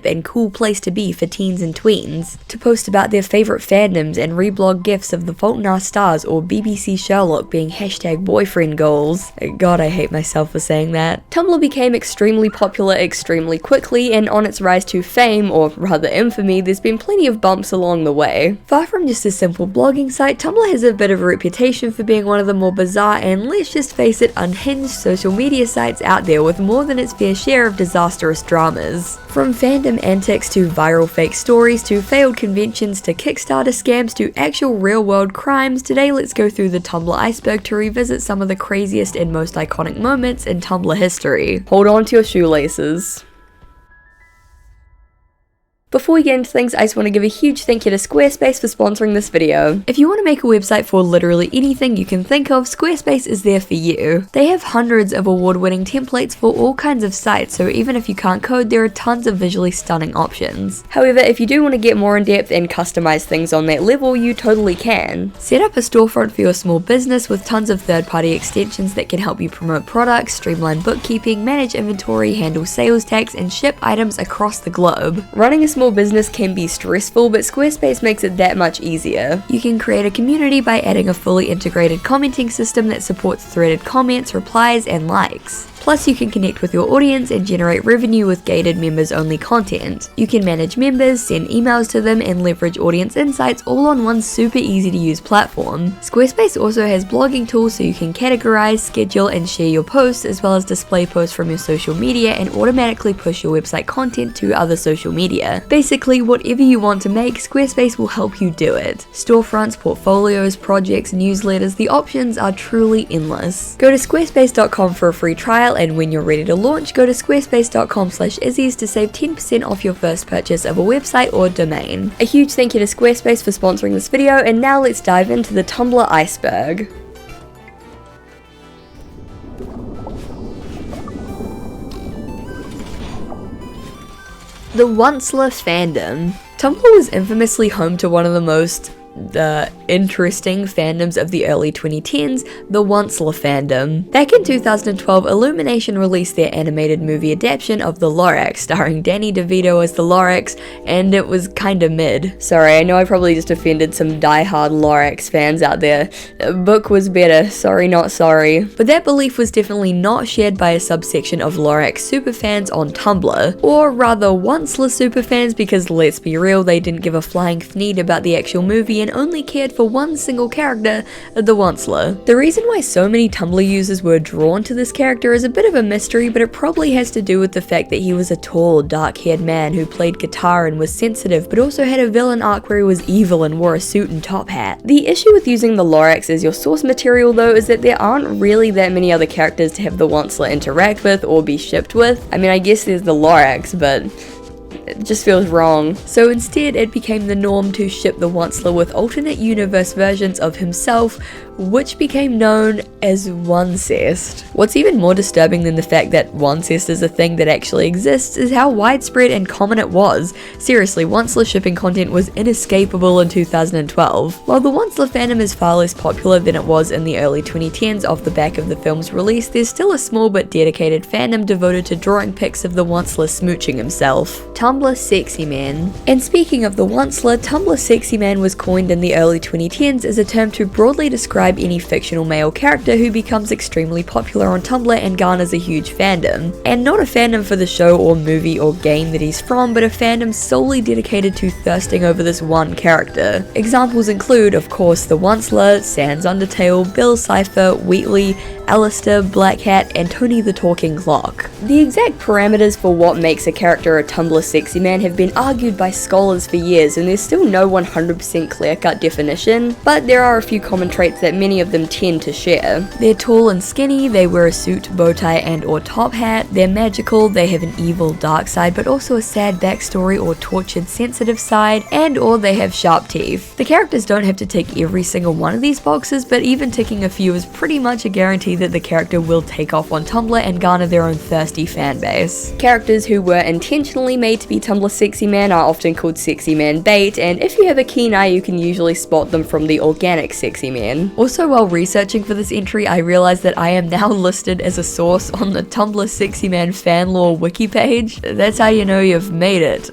and cool place to be for teens and tweens, to post about their favourite fandoms and reblog gifs of The Fault in Our Stars or BBC Sherlock being hashtag boyfriend goals. God, I hate myself for saying that. Tumblr became extremely popular extremely quickly, and on its rise to fame, or rather infamy, there's been plenty of bumps along the way. Far from just a simple blogging site, Tumblr has a bit of a reputation for being one of the more bizarre and, let's just face it, unhinged social media sites out there with more than its fair share of disastrous dramas. From fandom antics to viral fake stories to failed conventions to Kickstarter scams to actual real-world crimes, today let's go through the Tumblr iceberg to revisit some of the craziest and most iconic moments in Tumblr history. Hold on to your shoelaces. Before we get into things, I just want to give a huge thank you to Squarespace for sponsoring this video. If you want to make a website for literally anything you can think of, Squarespace is there for you. They have hundreds of award-winning templates for all kinds of sites, so even if you can't code, there are tons of visually stunning options. However, if you do want to get more in depth and customize things on that level, you totally can. Set up a storefront for your small business with tons of third-party extensions that can help you promote products, streamline bookkeeping, manage inventory, handle sales tax, and ship items across the globe. Running a small business can be stressful, but Squarespace makes it that much easier. You can create a community by adding a fully integrated commenting system that supports threaded comments, replies, and likes. Plus, you can connect with your audience and generate revenue with gated members-only content. You can manage members, send emails to them, and leverage audience insights all on one super easy-to-use platform. Squarespace also has blogging tools so you can categorize, schedule, and share your posts, as well as display posts from your social media and automatically push your website content to other social media. Basically, whatever you want to make, Squarespace will help you do it. Storefronts, portfolios, projects, newsletters, the options are truly endless. Go to squarespace.com for a free trial, and when you're ready to launch, go to squarespace.com/izzies to save 10% off your first purchase of a website or domain. A huge thank you to Squarespace for sponsoring this video, and now let's dive into the Tumblr iceberg. The Onceler fandom. Tumblr was infamously home to one of the most interesting fandoms of the early 2010s, the Onceler fandom. Back in 2012, Illumination released their animated movie adaptation of The Lorax, starring Danny DeVito as the Lorax, and it was kinda mid. Sorry, I know I probably just offended some die-hard Lorax fans out there. The book was better, sorry not sorry. But that belief was definitely not shared by a subsection of Lorax superfans on Tumblr, or rather Onceler superfans, because let's be real, they didn't give a flying fneed about the actual movie and only cared for one single character, the Onceler. The reason why so many Tumblr users were drawn to this character is a bit of a mystery, but it probably has to do with the fact that he was a tall, dark-haired man who played guitar and was sensitive, but also had a villain arc where he was evil and wore a suit and top hat. The issue with using the Lorax as your source material though is that there aren't really that many other characters to have the Onceler interact with or be shipped with. I mean, I guess there's the Lorax, but it just feels wrong. So instead, it became the norm to ship the Onceler with alternate universe versions of himself, which became known as Oncest. What's even more disturbing than the fact that Oncest is a thing that actually exists is how widespread and common it was. Seriously, Onceler shipping content was inescapable in 2012. While the Onceler fandom is far less popular than it was in the early 2010s off the back of the film's release, there's still a small but dedicated fandom devoted to drawing pics of the Onceler smooching himself. Tumblr Sexy Man. And speaking of the Onceler, Tumblr Sexy Man was coined in the early 2010s as a term to broadly describe any fictional male character who becomes extremely popular on Tumblr and garners a huge fandom. And not a fandom for the show or movie or game that he's from, but a fandom solely dedicated to thirsting over this one character. Examples include, of course, the Onceler, Sans Undertale, Bill Cipher, Wheatley, Alistair, Black Hat, and Tony the Talking Clock. The exact parameters for what makes a character a Tumblr Sexy Man have been argued by scholars for years, and there's still no 100% clear-cut definition, but there are a few common traits that many of them tend to share. They're tall and skinny, they wear a suit, bow tie, and or top hat, they're magical, they have an evil dark side, but also a sad backstory or tortured sensitive side, and or they have sharp teeth. The characters don't have to tick every single one of these boxes, but even ticking a few is pretty much a guarantee that the character will take off on Tumblr and garner their own thirsty fanbase. Characters who were intentionally made to be Tumblr Sexy Man are often called Sexy Man bait, and if you have a keen eye you can usually spot them from the organic Sexy Man. Also, while researching for this entry, I realized that I am now listed as a source on the Tumblr Sexy Man fan lore wiki page. That's how you know you've made it.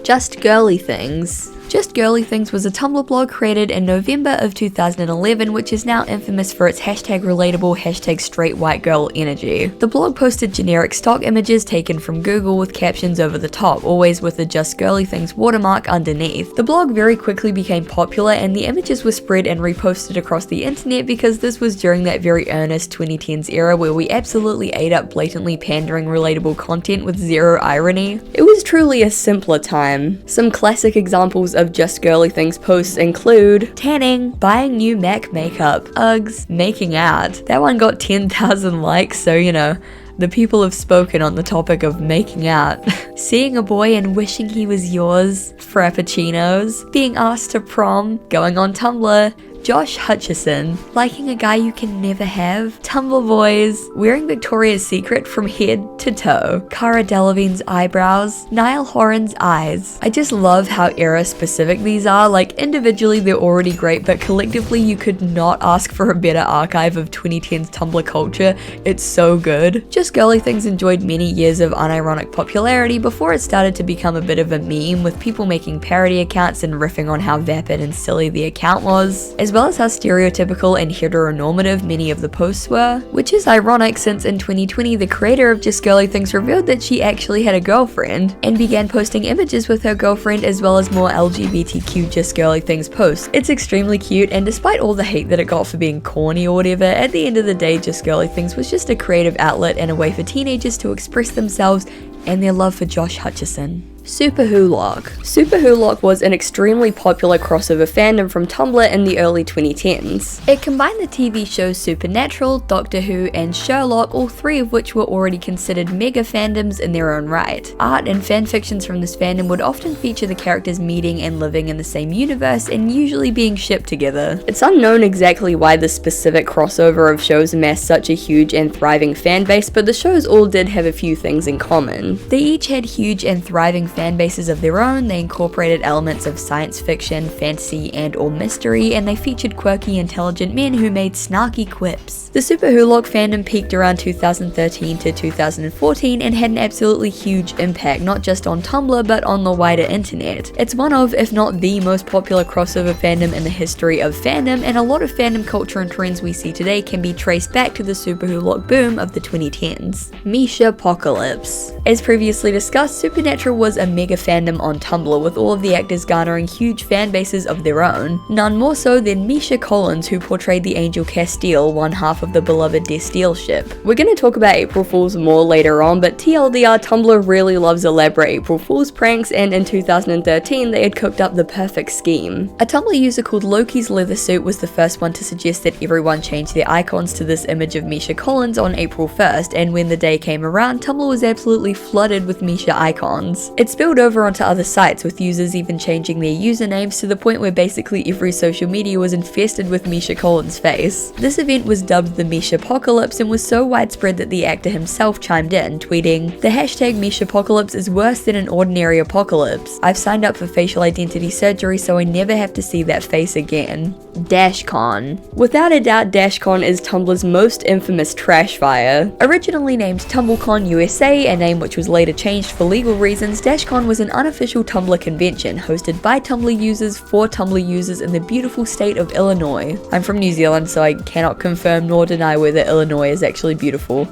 Just Girly Things. Just Girly Things was a Tumblr blog created in November of 2011, which is now infamous for its hashtag relatable, hashtag straight white girl energy. The blog posted generic stock images taken from Google with captions over the top, always with the Just Girly Things watermark underneath. The blog very quickly became popular and the images were spread and reposted across the internet because this was during that very earnest 2010s era where we absolutely ate up blatantly pandering relatable content with zero irony. It was truly a simpler time. Some classic examples of Just Girly Things posts include tanning, buying new MAC makeup, Uggs, making out. That one got 10,000 likes, so you know, the people have spoken on the topic of making out. Seeing a boy and wishing he was yours, frappuccinos, being asked to prom, going on Tumblr, Josh Hutcherson, liking a guy you can never have, Tumblr Boys, wearing Victoria's Secret from head to toe, Cara Delevingne's eyebrows, Niall Horan's eyes. I just love how era specific these are. Like individually they're already great, but collectively you could not ask for a better archive of 2010's Tumblr culture. It's so good. Just Girly Things enjoyed many years of unironic popularity before it started to become a bit of a meme, with people making parody accounts and riffing on how vapid and silly the account was, as well as how stereotypical and heteronormative many of the posts were, which is ironic since in 2020 the creator of Just Girly Things revealed that she actually had a girlfriend and began posting images with her girlfriend as well as more LGBTQ Just Girly Things posts. It's extremely cute, and despite all the hate that it got for being corny or whatever, at the end of the day Just Girly Things was just a creative outlet and a way for teenagers to express themselves and their love for Josh Hutcherson. Super Who Lock. Super Who Lock was an extremely popular crossover fandom from Tumblr in the early 2010s. It combined the TV shows Supernatural, Doctor Who, and Sherlock, all three of which were already considered mega fandoms in their own right. Art and fanfictions from this fandom would often feature the characters meeting and living in the same universe and usually being shipped together. It's unknown exactly why this specific crossover of shows amassed such a huge and thriving fan base, but the shows all did have a few things in common. They each had huge and thriving fan bases of their own. They incorporated elements of science fiction, fantasy, and or mystery, and they featured quirky, intelligent men who made snarky quips. The Super Who Lock fandom peaked around 2013 to 2014 and had an absolutely huge impact, not just on Tumblr but on the wider internet. It's one of, if not the most popular crossover fandom in the history of fandom, and a lot of fandom culture and trends we see today can be traced back to the Super Who Lock boom of the 2010s. Misha-pocalypse. As previously discussed, Supernatural was a mega fandom on Tumblr, with all of the actors garnering huge fan bases of their own. None more so than Misha Collins, who portrayed the Angel Castile, one half of the beloved Destiel ship. We're going to talk about April Fools more later on, but TLDR, Tumblr really loves elaborate April Fools pranks, and in 2013 they had cooked up the perfect scheme. A Tumblr user called Loki's Leather Suit was the first one to suggest that everyone change their icons to this image of Misha Collins on April 1st, and when the day came around, Tumblr was absolutely flooded with Misha icons. It spilled over onto other sites, with users even changing their usernames to the point where basically every social media was infested with Misha Collins' face. This event was dubbed the Misha-pocalypse and was so widespread that the actor himself chimed in, tweeting, "The hashtag Misha-pocalypse is worse than an ordinary apocalypse. I've signed up for facial identity surgery so I never have to see that face again." DashCon. Without a doubt, DashCon is Tumblr's most infamous trash fire. Originally named TumbleCon USA, a name which was later changed for legal reasons, DashCon was an unofficial Tumblr convention hosted by Tumblr users for Tumblr users in the beautiful state of Illinois. I'm from New Zealand, so I cannot confirm nor deny whether Illinois is actually beautiful.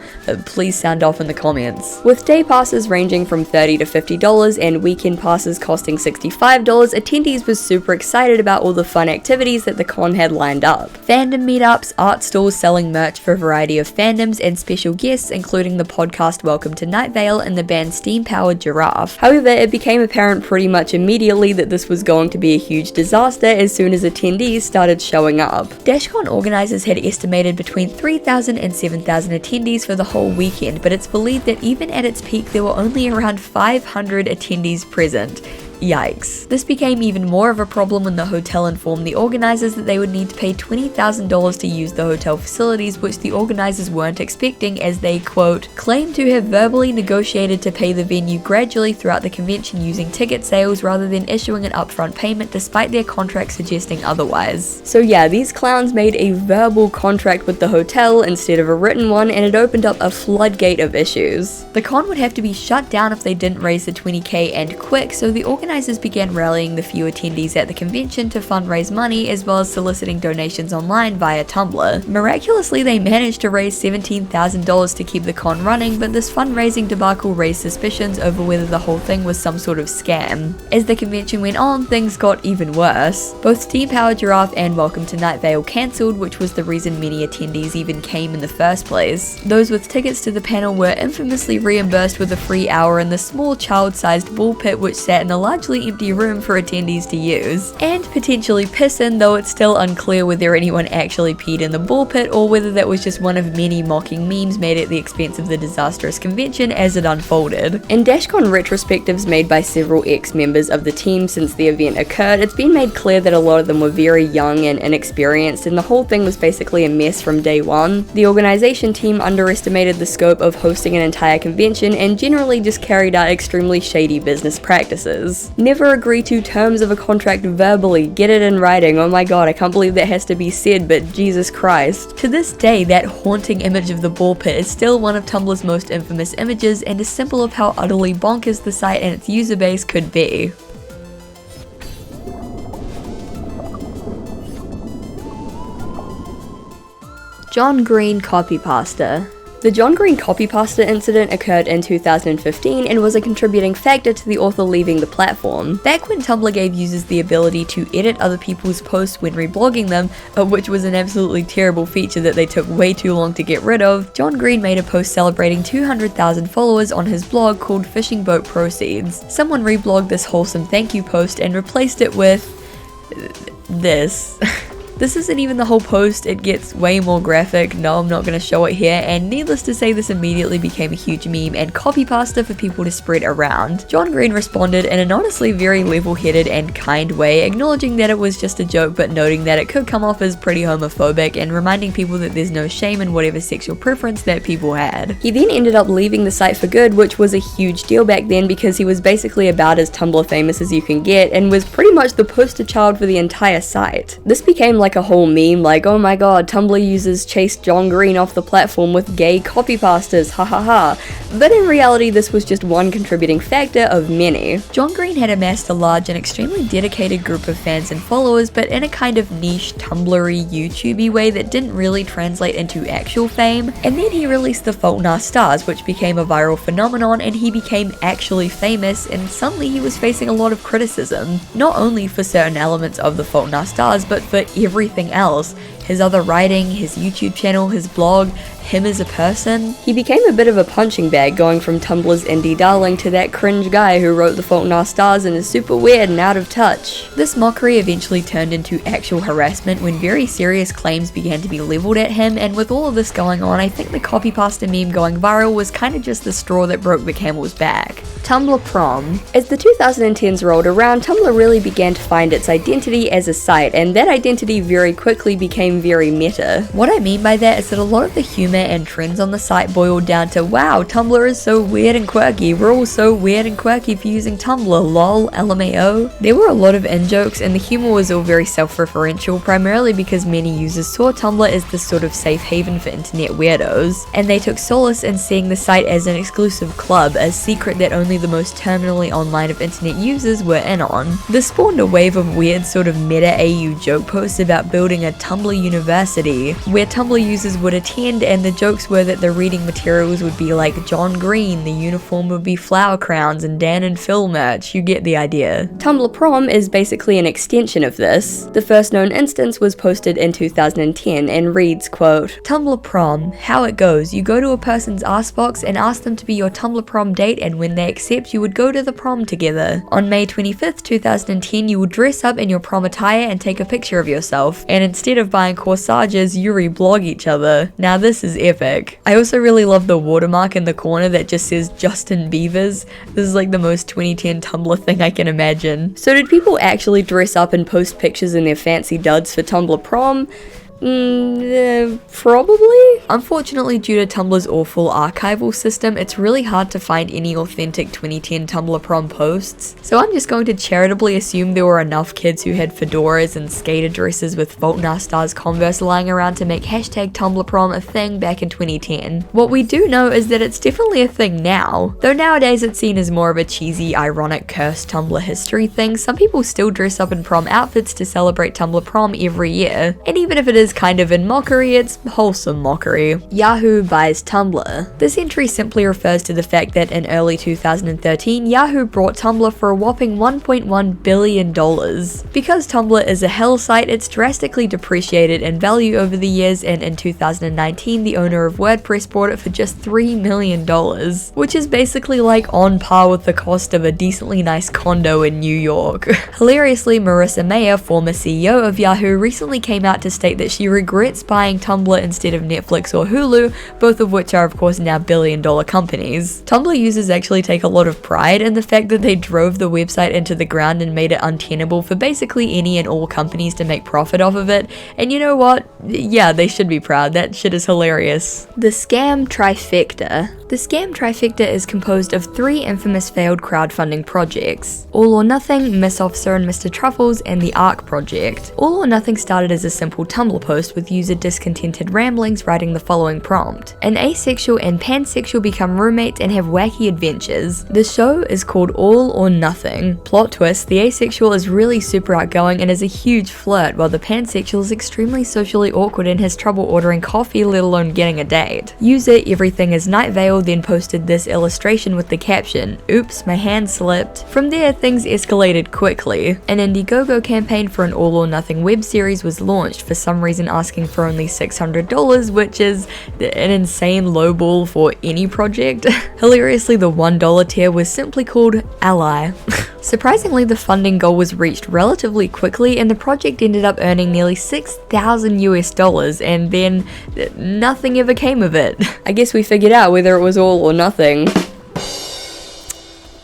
Please sound off in the comments. With day passes ranging from $30 to $50 and weekend passes costing $65, attendees were super excited about all the fun activities that the con had lined up. Fandom meetups, art stalls selling merch for a variety of fandoms, and special guests including the podcast Welcome to Night Vale and the band Steam-Powered Giraffe. However, it became apparent pretty much immediately that this was going to be a huge disaster as soon as attendees started showing up. DashCon organizers had estimated between 3,000 and 7,000 attendees for the whole weekend, but it's believed that even at its peak there were only around 500 attendees present. Yikes. This became even more of a problem when the hotel informed the organizers that they would need to pay $20,000 to use the hotel facilities, which the organizers weren't expecting, as they, quote, claimed to have verbally negotiated to pay the venue gradually throughout the convention using ticket sales rather than issuing an upfront payment, despite their contract suggesting otherwise. So yeah, these clowns made a verbal contract with the hotel instead of a written one, and it opened up a floodgate of issues. The con would have to be shut down if they didn't raise the $20K and quick, so the organizers began rallying the few attendees at the convention to fundraise money, as well as soliciting donations online via Tumblr. Miraculously, they managed to raise $17,000 to keep the con running, but this fundraising debacle raised suspicions over whether the whole thing was some sort of scam. As the convention went on, things got even worse. Both Steam Power Giraffe and Welcome to Night Vale cancelled, which was the reason many attendees even came in the first place. Those with tickets to the panel were infamously reimbursed with a free hour in the small child-sized ball pit which sat in a largely empty room for attendees to use, and potentially piss in, though it's still unclear whether anyone actually peed in the ball pit or whether that was just one of many mocking memes made at the expense of the disastrous convention as it unfolded. In DashCon retrospectives made by several ex-members of the team since the event occurred, it's been made clear that a lot of them were very young and inexperienced, and the whole thing was basically a mess from day one. The organization team underestimated the scope of hosting an entire convention and generally just carried out extremely shady business practices. Never agree to terms of a contract verbally, get it in writing. Oh my god, I can't believe that has to be said, but Jesus Christ. To this day, that haunting image of the ball pit is still one of Tumblr's most infamous images, and a symbol of how utterly bonkers the site and its user base could be. John Green copypasta. The John Green copypasta incident occurred in 2015 and was a contributing factor to the author leaving the platform. Back when Tumblr gave users the ability to edit other people's posts when reblogging them, which was an absolutely terrible feature that they took way too long to get rid of, John Green made a post celebrating 200,000 followers on his blog called Fishing Boat Proceeds. Someone reblogged this wholesome thank you post and replaced it with this. This isn't even the whole post, it gets way more graphic. No, I'm not going to show it here, and needless to say, this immediately became a huge meme and copypasta for people to spread around. John Green responded in an honestly very level-headed and kind way, acknowledging that it was just a joke but noting that it could come off as pretty homophobic and reminding people that there's no shame in whatever sexual preference that people had. He then ended up leaving the site for good, which was a huge deal back then because he was basically about as Tumblr famous as you can get and was pretty much the poster child for the entire site. This became like a whole meme like, oh my god, Tumblr users chased John Green off the platform with gay copypastas, hahaha. But in reality, this was just one contributing factor of many. John Green had amassed a large and extremely dedicated group of fans and followers, but in a kind of niche Tumblr-y, YouTube-y way that didn't really translate into actual fame. And then he released The Fault in Our Stars, which became a viral phenomenon, and he became actually famous, and suddenly he was facing a lot of criticism. Not only for certain elements of The Fault in Our Stars, but for everything else. His other writing, his YouTube channel, his blog, him as a person. He became a bit of a punching bag, going from Tumblr's indie darling to that cringe guy who wrote The Fault in Our Stars and is super weird and out of touch. This mockery eventually turned into actual harassment when very serious claims began to be leveled at him, and with all of this going on, I think the copypasta meme going viral was kind of just the straw that broke the camel's back. Tumblr Prom. As the 2010s rolled around, Tumblr really began to find its identity as a site, and that identity very quickly became very meta. What I mean by that is that a lot of the humor and trends on the site boiled down to, wow, Tumblr is so weird and quirky, we're all so weird and quirky for using Tumblr, lol, LMAO. There were a lot of in-jokes, and the humor was all very self-referential, primarily because many users saw Tumblr as this sort of safe haven for internet weirdos, and they took solace in seeing the site as an exclusive club, a secret that only the most terminally online of internet users were in on. This spawned a wave of weird sort of meta AU joke posts about building a Tumblr university, where Tumblr users would attend, and the jokes were that the reading materials would be like John Green, the uniform would be flower crowns and Dan and Phil merch, you get the idea. Tumblr Prom is basically an extension of this. The first known instance was posted in 2010 and reads, quote, Tumblr Prom, how it goes, you go to a person's askbox and ask them to be your Tumblr Prom date, and when they accept, you would go to the prom together. On May 25th, 2010, you would dress up in your prom attire and take a picture of yourself, and instead of buying flying corsages Yuri blog each other. Now this is epic. I also really love the watermark in the corner that just says Justin Bieber's. This is like the most 2010 Tumblr thing I can imagine. So did people actually dress up and post pictures in their fancy duds for Tumblr prom? Probably? Unfortunately, due to Tumblr's awful archival system, it's really hard to find any authentic 2010 Tumblr prom posts. So I'm just going to charitably assume there were enough kids who had fedoras and skater dresses with Fault in Our Stars Converse lying around to make hashtag Tumblr prom a thing back in 2010. What we do know is that it's definitely a thing now. Though nowadays it's seen as more of a cheesy, ironic, cursed Tumblr history thing, some people still dress up in prom outfits to celebrate Tumblr prom every year. And even if it is kind of in mockery, it's wholesome mockery. Yahoo buys Tumblr. This entry simply refers to the fact that in early 2013, Yahoo bought Tumblr for a whopping $1.1 billion. Because Tumblr is a hell site, it's drastically depreciated in value over the years, and in 2019, the owner of WordPress bought it for just $3 million, which is basically like on par with the cost of a decently nice condo in New York. Hilariously, Marissa Mayer, former CEO of Yahoo, recently came out to state that she regrets buying Tumblr instead of Netflix or Hulu, both of which are of course now billion-dollar companies. Tumblr users actually take a lot of pride in the fact that they drove the website into the ground and made it untenable for basically any and all companies to make profit off of it, and you know what? Yeah, they should be proud. That shit is hilarious. The Scam Trifecta. The Scam Trifecta is composed of 3 infamous failed crowdfunding projects: All or Nothing, Miss Officer and Mr. Truffles, and the ARC project. All or Nothing started as a simple Tumblr post with user Discontented Ramblings writing the following prompt: an asexual and pansexual become roommates and have wacky adventures. The show is called All or Nothing. Plot twist, the asexual is really super outgoing and is a huge flirt, while the pansexual is extremely socially awkward and has trouble ordering coffee, let alone getting a date. User Everything is Night Vale then posted this illustration with the caption, "Oops, my hand slipped." From there, things escalated quickly. An Indiegogo campaign for an All or Nothing web series was launched, for some reason asking for only $600, which is an insane lowball for any project. Hilariously, the $1 tier was simply called Ally. Surprisingly, the funding goal was reached relatively quickly, and the project ended up earning nearly $6,000 and then nothing ever came of it. I guess we figured out whether it was all or nothing.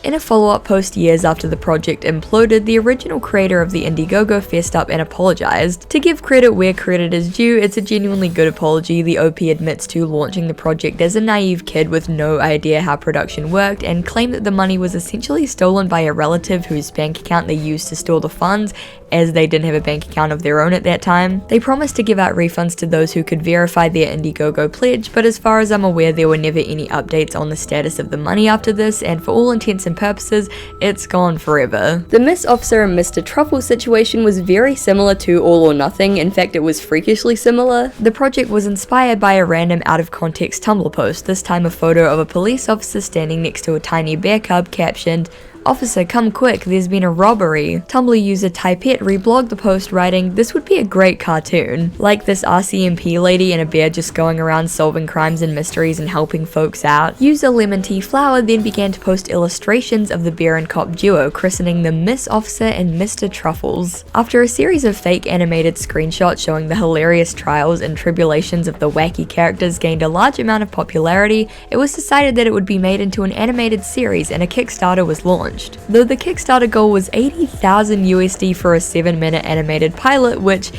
In a follow-up post years after the project imploded, the original creator of the Indiegogo fessed up and apologized. To give credit where credit is due, it's a genuinely good apology. The OP admits to launching the project as a naive kid with no idea how production worked, and claimed that the money was essentially stolen by a relative whose bank account they used to store the funds, as they didn't have a bank account of their own at that time. They promised to give out refunds to those who could verify their Indiegogo pledge, but as far as I'm aware, there were never any updates on the status of the money after this, and for all intents and purposes, it's gone forever. The Miss Officer and Mr. Truffle situation was very similar to All or Nothing. In fact, it was freakishly similar. The project was inspired by a random out-of-context Tumblr post, this time a photo of a police officer standing next to a tiny bear cub captioned, "Officer, come quick, there's been a robbery." Tumblr user Typette reblogged the post writing, "This would be a great cartoon. Like this RCMP lady and a bear just going around solving crimes and mysteries and helping folks out." User Lemon Tea Flower then began to post illustrations of the bear and cop duo, christening them Miss Officer and Mr. Truffles. After a series of fake animated screenshots showing the hilarious trials and tribulations of the wacky characters gained a large amount of popularity, it was decided that it would be made into an animated series, and a Kickstarter was launched. Though the Kickstarter goal was $80,000 for a 7-minute animated pilot, which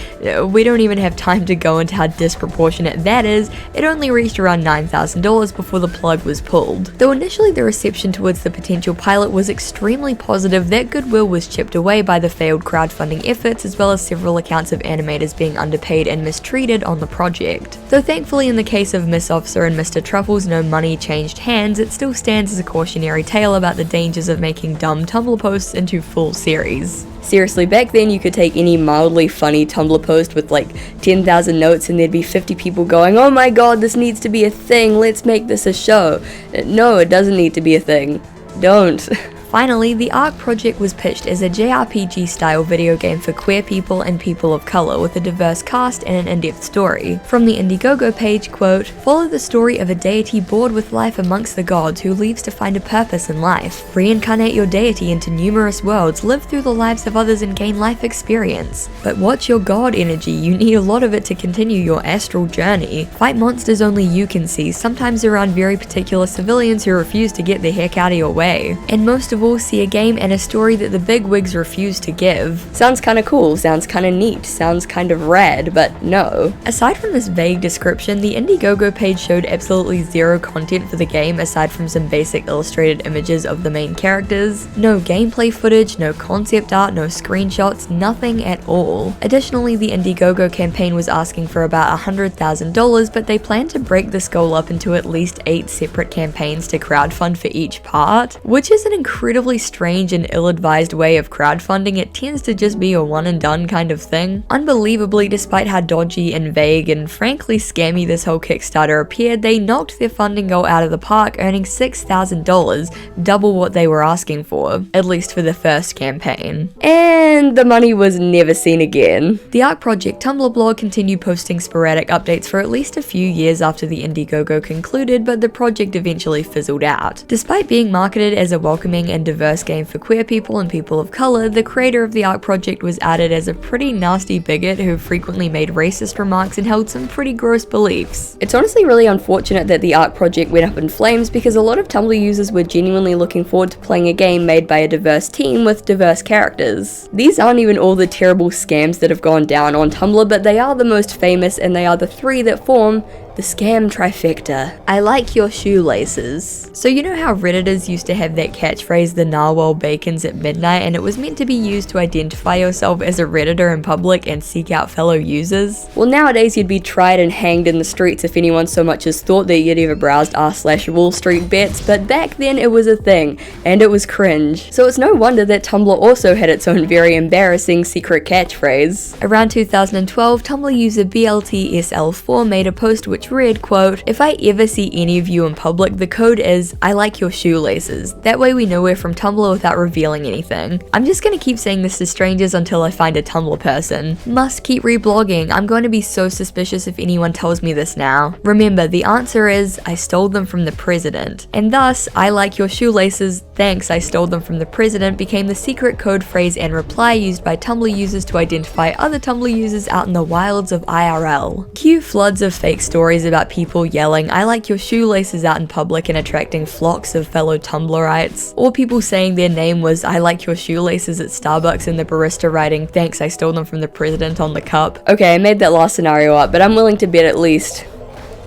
we don't even have time to go into how disproportionate that is, it only reached around $9,000 before the plug was pulled. Though initially the reception towards the potential pilot was extremely positive, that goodwill was chipped away by the failed crowdfunding efforts, as well as several accounts of animators being underpaid and mistreated on the project. Though thankfully in the case of Miss Officer and Mr. Truffles no money changed hands, it still stands as a cautionary tale about the dangers of making dumb Tumblr posts into full series. Seriously, back then you could take any mildly funny Tumblr post with like 10,000 notes and there'd be 50 people going, "Oh my god, this needs to be a thing, let's make this a show." No, it doesn't need to be a thing. Don't. Finally, the ARK project was pitched as a JRPG-style video game for queer people and people of color with a diverse cast and an in-depth story. From the Indiegogo page, quote, "Follow the story of a deity bored with life amongst the gods who leaves to find a purpose in life. Reincarnate your deity into numerous worlds, live through the lives of others and gain life experience. But watch your god energy, you need a lot of it to continue your astral journey. Fight monsters only you can see, sometimes around very particular civilians who refuse to get the heck out of your way. And most of all, see a game and a story that the big wigs refuse to give." Sounds kinda cool, sounds kinda neat, sounds kind of rad, but no. Aside from this vague description, the Indiegogo page showed absolutely zero content for the game aside from some basic illustrated images of the main characters. No gameplay footage, no concept art, no screenshots, nothing at all. Additionally, the Indiegogo campaign was asking for about $100,000, but they plan to break this goal up into at least 8 separate campaigns to crowdfund for each part, which is an incredibly strange and ill-advised way of crowdfunding. It tends to just be a one and done kind of thing. Unbelievably, despite how dodgy and vague and frankly scammy this whole Kickstarter appeared, they knocked their funding goal out of the park, earning $6,000, double what they were asking for, at least for the first campaign. And the money was never seen again. The ARK Project Tumblr blog continued posting sporadic updates for at least a few years after the Indiegogo concluded, but the project eventually fizzled out. Despite being marketed as a welcoming and diverse game for queer people and people of color, the creator of the ARK Project was outed as a pretty nasty bigot who frequently made racist remarks and held some pretty gross beliefs. It's honestly really unfortunate that the ARK Project went up in flames because a lot of Tumblr users were genuinely looking forward to playing a game made by a diverse team with diverse characters. These aren't even all the terrible scams that have gone down on Tumblr, but they are the most famous and they are the 3 that form the scam trifecta. I like your shoelaces. So you know how Redditors used to have that catchphrase, the narwhal bacons at midnight, and it was meant to be used to identify yourself as a Redditor in public and seek out fellow users? Well, nowadays you'd be tried and hanged in the streets if anyone so much as thought that you'd ever browsed r/Wall Street bets, but back then it was a thing, and it was cringe. So it's no wonder that Tumblr also had its own very embarrassing secret catchphrase. Around 2012, Tumblr user BLTSL4 made a post which read, quote, "If I ever see any of you in public, the code is, I like your shoelaces. That way we know we're from Tumblr without revealing anything. I'm just gonna keep saying this to strangers until I find a Tumblr person. Must keep reblogging. I'm going to be so suspicious if anyone tells me this now. Remember, the answer is, I stole them from the president. And thus, I like your shoelaces, thanks, I stole them from the president became the secret code phrase and reply used by Tumblr users to identify other Tumblr users out in the wilds of IRL. Cue floods of fake stories about people yelling, I like your shoelaces out in public and attracting flocks of fellow Tumblrites, or people saying their name was I like your shoelaces at Starbucks and the barista writing, thanks, I stole them from the president on the cup. Okay, I made that last scenario up, but I'm willing to bet at least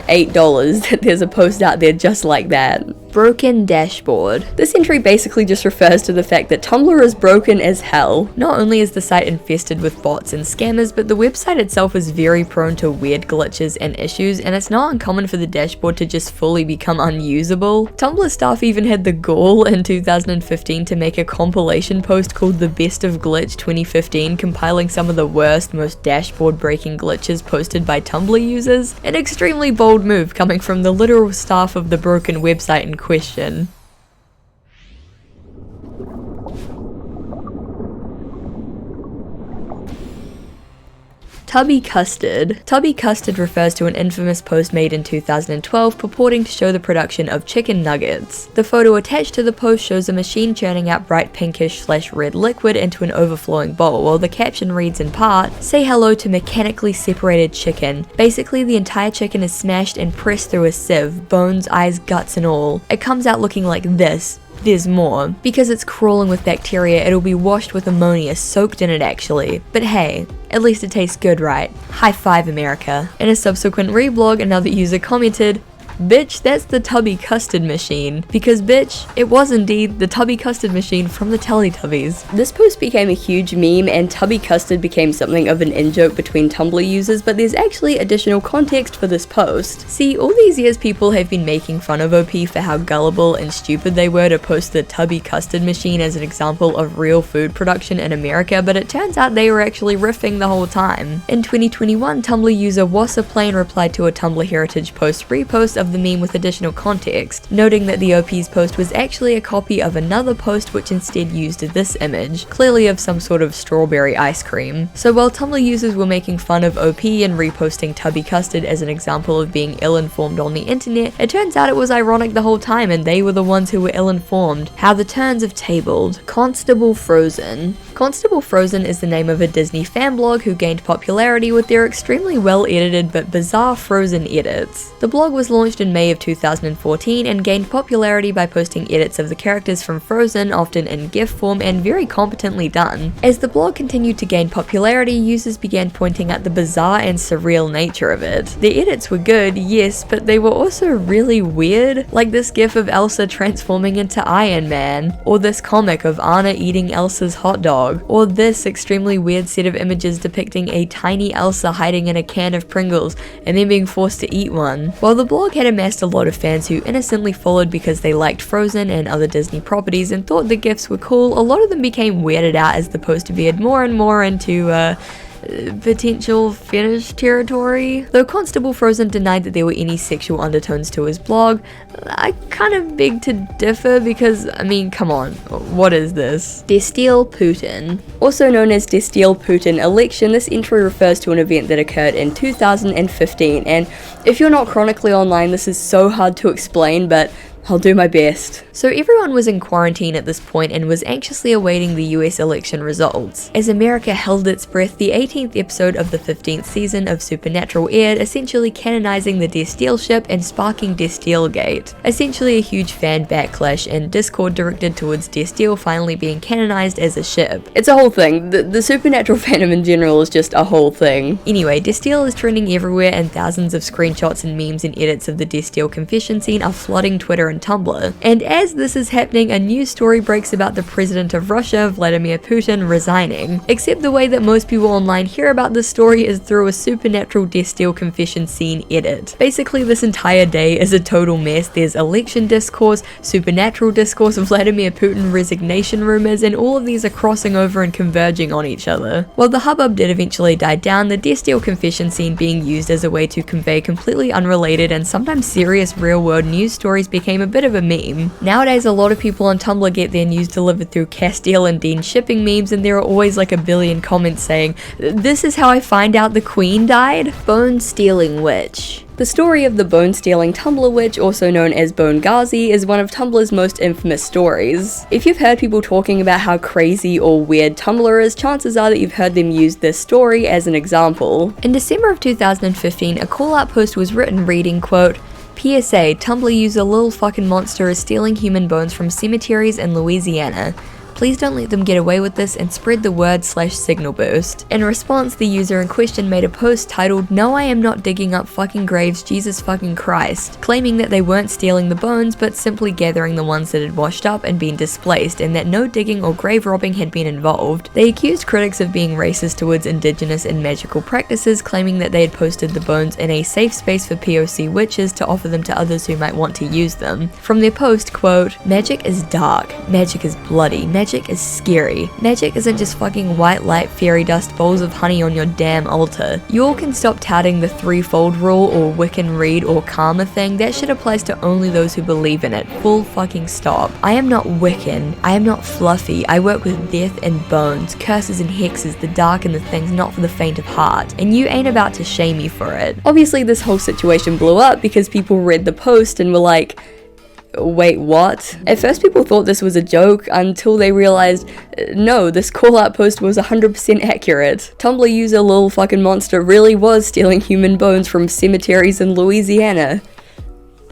$8 that there's a post out there just like that. Broken dashboard. This entry basically just refers to the fact that Tumblr is broken as hell. Not only is the site infested with bots and scammers, but the website itself is very prone to weird glitches and issues, and it's not uncommon for the dashboard to just fully become unusable. Tumblr staff even had the gall in 2015 to make a compilation post called The Best of Glitch 2015, compiling some of the worst, most dashboard breaking glitches posted by Tumblr users. An extremely bold move coming from the literal staff of the broken website in question. Tubby Custard. Tubby Custard refers to an infamous post made in 2012 purporting to show the production of chicken nuggets. The photo attached to the post shows a machine churning out bright pinkish/red liquid into an overflowing bowl, while the caption reads in part, "Say hello to mechanically separated chicken." Basically, the entire chicken is smashed and pressed through a sieve, bones, eyes, guts and all. It comes out looking like this. There's more. Because it's crawling with bacteria, it'll be washed with ammonia, soaked in it actually. But hey, at least it tastes good, right? High five, America. In a subsequent reblog, another user commented, "Bitch, that's the Tubby Custard machine." Because bitch, it was indeed the Tubby Custard machine from the Teletubbies. This post became a huge meme and Tubby Custard became something of an in-joke between Tumblr users, but there's actually additional context for this post. See, all these years people have been making fun of OP for how gullible and stupid they were to post the Tubby Custard machine as an example of real food production in America, but it turns out they were actually riffing the whole time. In 2021, Tumblr user Wasserplane replied to a Tumblr Heritage Post repost of the meme with additional context, noting that the OP's post was actually a copy of another post which instead used this image, clearly of some sort of strawberry ice cream. So while Tumblr users were making fun of OP and reposting Tubby Custard as an example of being ill-informed on the internet, it turns out it was ironic the whole time and they were the ones who were ill-informed. How the turns have tabled. Constable Frozen. Constable Frozen is the name of a Disney fan blog who gained popularity with their extremely well-edited but bizarre Frozen edits. The blog was launched in May of 2014 and gained popularity by posting edits of the characters from Frozen, often in GIF form and very competently done. As the blog continued to gain popularity, users began pointing out the bizarre and surreal nature of it. The edits were good, yes, but they were also really weird, like this gif of Elsa transforming into Iron Man, or this comic of Anna eating Elsa's hot dog, or this extremely weird set of images depicting a tiny Elsa hiding in a can of Pringles and then being forced to eat one. While the blog had amassed a lot of fans who innocently followed because they liked Frozen and other Disney properties and thought the gifs were cool, a lot of them became weirded out as the post veered more and more into potential fetish territory. Though Constable Frozen denied that there were any sexual undertones to his blog, I kind of beg to differ because, I mean, come on, what is this? Destil Putin. Also known as Destil Putin election, this entry refers to an event that occurred in 2015, and if you're not chronically online, this is so hard to explain, but I'll do my best. So everyone was in quarantine at this point and was anxiously awaiting the US election results. As America held its breath, the 18th episode of the 15th season of Supernatural aired, essentially canonizing the Destil ship and sparking Destilgate. Essentially a huge fan backlash and discord directed towards Destil finally being canonized as a ship. It's a whole thing. The Supernatural fandom in general is just a whole thing. Anyway, Destil is trending everywhere and thousands of screenshots and memes and edits of the Destil confession scene are flooding Twitter and Tumblr. And as this is happening, a news story breaks about the president of Russia, Vladimir Putin, resigning. Except the way that most people online hear about this story is through a Supernatural Destil confession scene edit. Basically, this entire day is a total mess. There's election discourse, Supernatural discourse, Vladimir Putin resignation rumors, and all of these are crossing over and converging on each other. While the hubbub did eventually die down, the Destil confession scene being used as a way to convey completely unrelated and sometimes serious real-world news stories became a bit of a meme. Nowadays, a lot of people on Tumblr get their news delivered through Castile and Dean shipping memes, and there are always like a billion comments saying, "This is how I find out the Queen died?" Bone Stealing Witch. The story of the bone-stealing Tumblr witch, also known as Bone Ghazi, is one of Tumblr's most infamous stories. If you've heard people talking about how crazy or weird Tumblr is, chances are that you've heard them use this story as an example. In December of 2015, a call-out post was written reading, quote, PSA, Tumblr user Lil Fucking Monster is stealing human bones from cemeteries in Louisiana. Please don't let them get away with this and spread the word /signal boost. In response, the user in question made a post titled, No, I am not digging up fucking graves, Jesus fucking Christ, claiming that they weren't stealing the bones but simply gathering the ones that had washed up and been displaced, and that no digging or grave robbing had been involved. They accused critics of being racist towards indigenous and magical practices, claiming that they had posted the bones in a safe space for POC witches to offer them to others who might want to use them. From their post, quote, Magic is dark, magic is bloody, magic is scary. Magic isn't just fucking white light fairy dust bowls of honey on your damn altar. You all can stop touting the threefold rule or Wiccan read or karma thing. That shit applies to only those who believe in it. Full fucking stop. I am not Wiccan. I am not fluffy. I work with death and bones, curses and hexes, the dark and the things not for the faint of heart. And you ain't about to shame me for it. Obviously this whole situation blew up because people read the post and were like, wait, what? At first people thought this was a joke until they realized, no, this call-out post was 100% accurate. Tumblr user Lil Fucking Monster really was stealing human bones from cemeteries in Louisiana.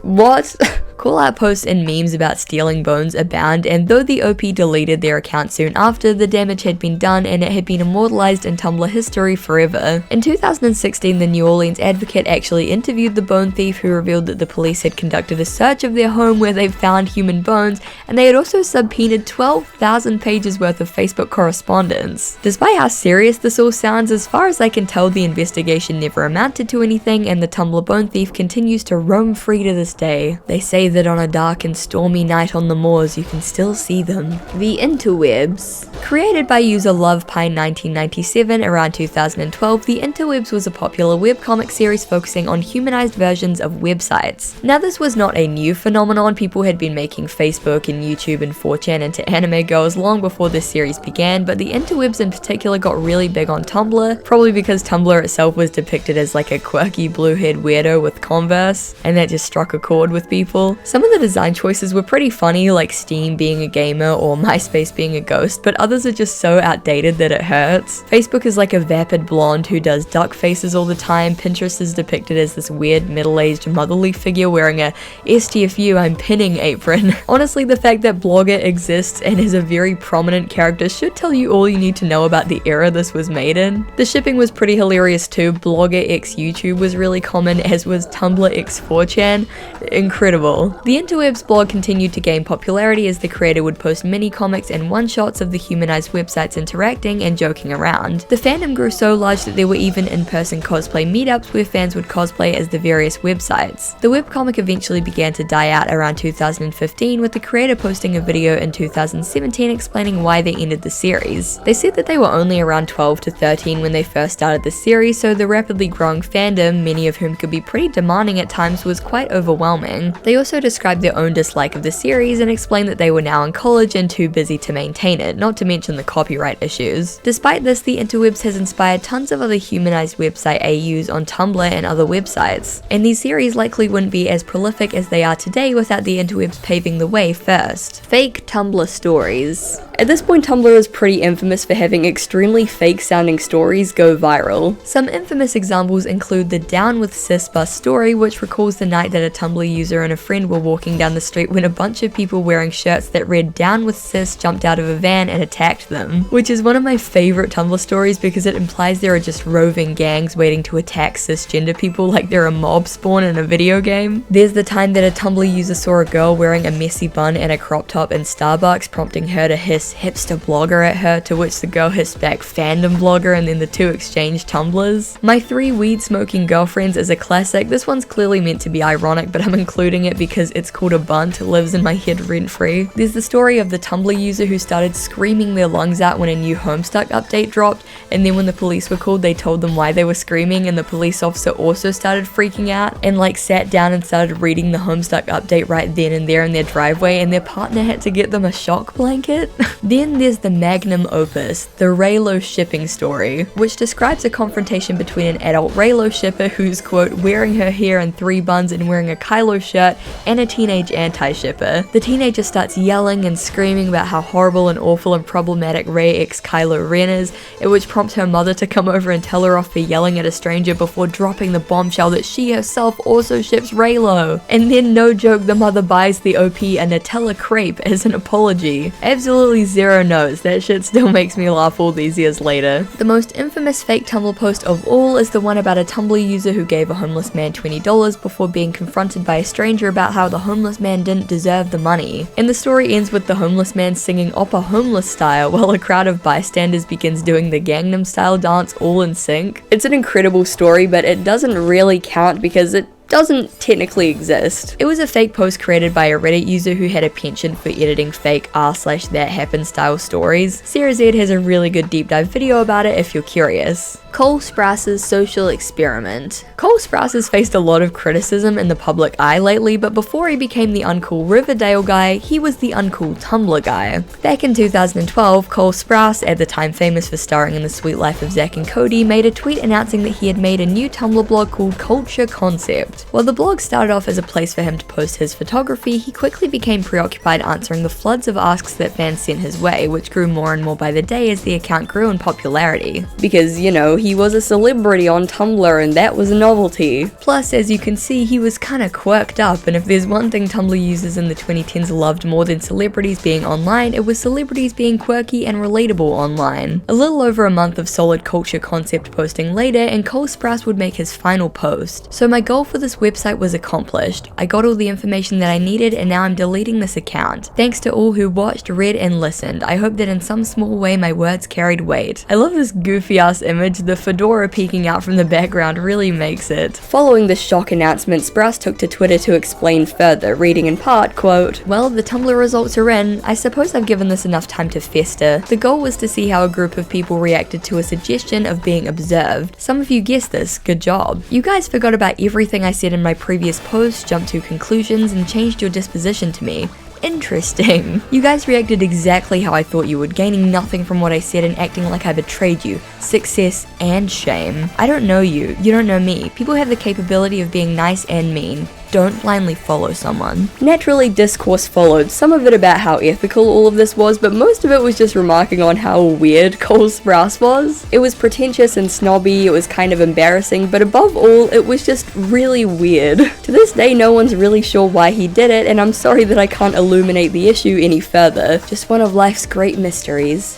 What? Call-out posts and memes about stealing bones abound, and though the OP deleted their account soon after, the damage had been done and it had been immortalized in Tumblr history forever. In 2016, the New Orleans Advocate actually interviewed the bone thief, who revealed that the police had conducted a search of their home where they found human bones, and they had also subpoenaed 12,000 pages worth of Facebook correspondence. Despite how serious this all sounds, as far as I can tell, the investigation never amounted to anything, and the Tumblr bone thief continues to roam free to this day. They say that on a dark and stormy night on the moors you can still see them. The interwebs. Created by user LovePine1997 around 2012, the interwebs was a popular webcomic series focusing on humanized versions of websites. Now this was not a new phenomenon, people had been making Facebook and YouTube and 4chan into anime girls long before this series began, but the interwebs in particular got really big on Tumblr, probably because Tumblr itself was depicted as like a quirky blue-haired weirdo with Converse, and that just struck a chord with people. Some of the design choices were pretty funny, like Steam being a gamer or MySpace being a ghost, but others are just so outdated that it hurts. Facebook is like a vapid blonde who does duck faces all the time. Pinterest is depicted as this weird middle-aged motherly figure wearing a STFU I'm pinning apron. Honestly, the fact that Blogger exists and is a very prominent character should tell you all you need to know about the era this was made in. The shipping was pretty hilarious too. Blogger x YouTube was really common, as was Tumblr x 4chan. Incredible. The interwebs blog continued to gain popularity as the creator would post mini comics and one-shots of the humanized websites interacting and joking around. The fandom grew so large that there were even in-person cosplay meetups where fans would cosplay as the various websites. The webcomic eventually began to die out around 2015, with the creator posting a video in 2017 explaining why they ended the series. They said that they were only around 12 to 13 when they first started the series, so the rapidly growing fandom, many of whom could be pretty demanding at times, was quite overwhelming. They also described their own dislike of the series and explained that they were now in college and too busy to maintain it, not to mention the copyright issues. Despite this, the interwebs has inspired tons of other humanized website AUs on Tumblr and other websites, and these series likely wouldn't be as prolific as they are today without the interwebs paving the way first. Fake Tumblr stories. At this point, Tumblr is pretty infamous for having extremely fake-sounding stories go viral. Some infamous examples include the Down with Sis bus story, which recalls the night that a Tumblr user and a friend were walking down the street when a bunch of people wearing shirts that read Down with Sis jumped out of a van and attacked them, which is one of my favorite Tumblr stories because it implies there are just roving gangs waiting to attack cisgender people like they're a mob spawn in a video game. There's the time that a Tumblr user saw a girl wearing a messy bun and a crop top in Starbucks, prompting her to hiss hipster blogger at her, to which the girl hissed back fandom blogger, and then the two exchanged Tumblrs. My 3 weed smoking girlfriends is a classic. This one's clearly meant to be ironic, but I'm including it because it's called a bunt, lives in my head rent free. There's the story of the Tumblr user who started screaming their lungs out when a new Homestuck update dropped, and then when the police were called they told them why they were screaming, and the police officer also started freaking out and like sat down and started reading the Homestuck update right then and there in their driveway, and their partner had to get them a shock blanket. Then there's the magnum opus, the Raylo shipping story, which describes a confrontation between an adult Raylo shipper who's, quote, wearing her hair in 3 buns and wearing a Kylo shirt, and a teenage anti-shipper. The teenager starts yelling and screaming about how horrible and awful and problematic Ray x Kylo Ren is, at which prompts her mother to come over and tell her off for yelling at a stranger before dropping the bombshell that she herself also ships Raylo. And then, no joke, the mother buys the OP a Nutella crepe as an apology. Absolutely zero notes, that shit still makes me laugh all these years later. The most infamous fake Tumblr post of all is the one about a Tumblr user who gave a homeless man $20 before being confronted by a stranger about how the homeless man didn't deserve the money. And the story ends with the homeless man singing Oppa Homeless style while a crowd of bystanders begins doing the Gangnam Style dance all in sync. It's an incredible story, but it doesn't really count because it doesn't technically exist. It was a fake post created by a Reddit user who had a penchant for editing fake r/that happened style stories. Sarah Z has a really good deep dive video about it if you're curious. Cole Sprouse' social experiment. Cole Sprouse has faced a lot of criticism in the public eye lately, but before he became the uncool Riverdale guy, he was the uncool Tumblr guy. Back in 2012, Cole Sprouse, at the time famous for starring in The Sweet Life of Zack and Cody, made a tweet announcing that he had made a new Tumblr blog called Culture Concept. While the blog started off as a place for him to post his photography, he quickly became preoccupied answering the floods of asks that fans sent his way, which grew more and more by the day as the account grew in popularity. Because, you know, he was a celebrity on Tumblr and that was a novelty. Plus, as you can see, he was kinda quirked up, and if there's one thing Tumblr users in the 2010s loved more than celebrities being online, it was celebrities being quirky and relatable online. A little over a month of solid Culture Concept posting later, and Cole Sprouse would make his final post. So my goal for the this website was accomplished. I got all the information that I needed and now I'm deleting this account. Thanks to all who watched, read, and listened. I hope that in some small way my words carried weight. I love this goofy ass image. The fedora peeking out from the background really makes it. Following the shock announcement, Sprouse took to Twitter to explain further, reading in part, quote, "Well, the Tumblr results are in. I suppose I've given this enough time to fester. The goal was to see how a group of people reacted to a suggestion of being observed. Some of you guessed this, good job. You guys forgot about everything I said in my previous post, jumped to conclusions, and changed your disposition to me. Interesting. You guys reacted exactly how I thought you would, gaining nothing from what I said and acting like I betrayed you. Success and shame. I don't know you. You don't know me. People have the capability of being nice and mean. Don't blindly follow someone." Naturally, discourse followed, some of it about how ethical all of this was, but most of it was just remarking on how weird Cole Sprouse was. It was pretentious and snobby, it was kind of embarrassing, but above all, it was just really weird. To this day, no one's really sure why he did it, and I'm sorry that I can't illuminate the issue any further. Just one of life's great mysteries.